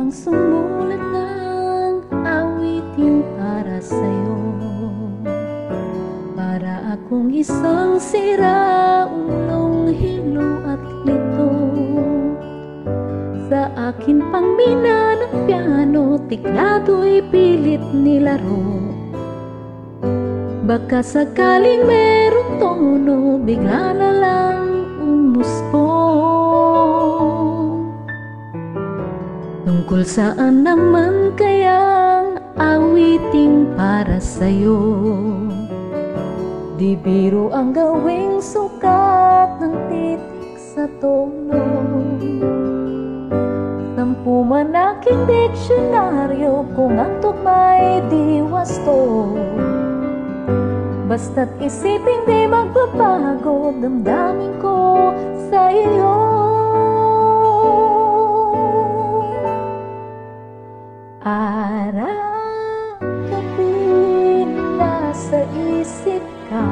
nang sumulat ng awitin para sa'yo. Para akong isang siraulong hilo at lito. Sa akin pang mina ng piano, tiklado'y pilit nilaro. Baka sakaling merong tono, bigla na lang umuspong. Tungkol saan naman kayang awiting para sa'yo? Di biro ang gawing sukat ng titik sa tono. 10 man aking diksyonaryo kung ang tugma'y di wasto. Basta't isipin di magbabago damdamin ko sa iyo. Araw-gabi nasa isip ka,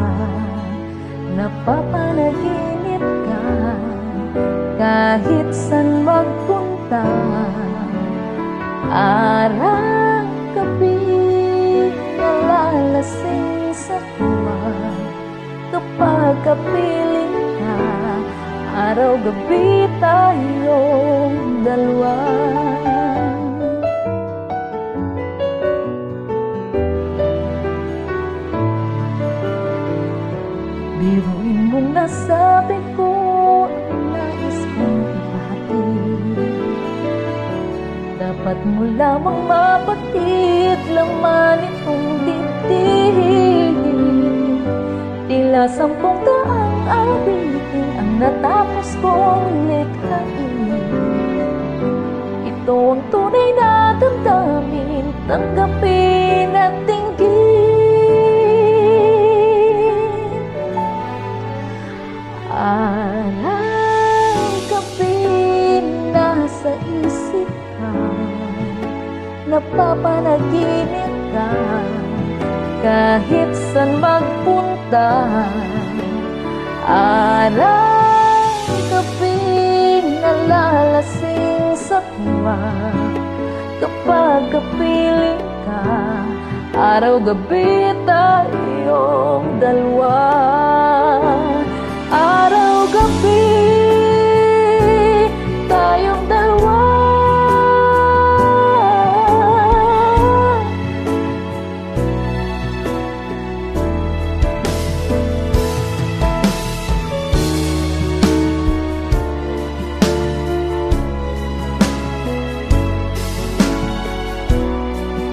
napapanaginip ka, kahit san magpunta. Araw-gabi nalalasing sa tuwa kapag kapiling ka. Araw-gabi tayong dalawa. Biruin mong nasabi ko ang nais kong ipahatid. Dapat mo lamang mapatid laman itong dibdib. Tila 10 taang awitin ang natapos kong likhain. Ito ang tunay na damdamin, tanggapin at tinggin. Araw-gabi nasa isip ka, napapanaginip ka, kahit san magpunta. Araw-gabi nalalasing sa tuwa kapag kapiling ka. Araw-gabi tayong dalawa. Araw-gabi tayong dalawa.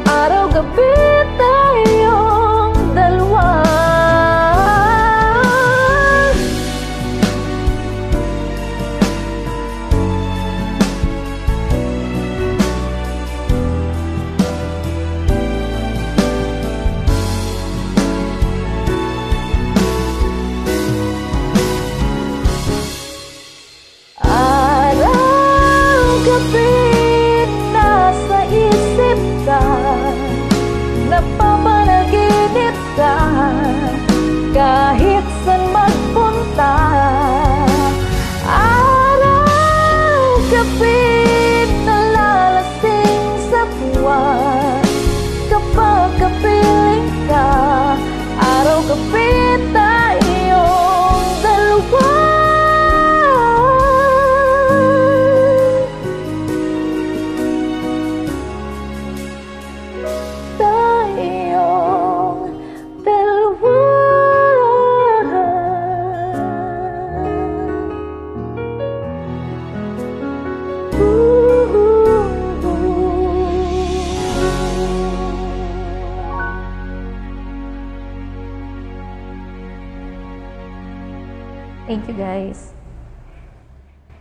Araw-gabi tayong dalawa. Araw-gabi nasa isip ka, napapanaginip ka, kahit san magpunta. Araw-gabi nalalasing sa buwan kapag kapiling ka. Araw-gabi tayong dalawa. Thank you guys.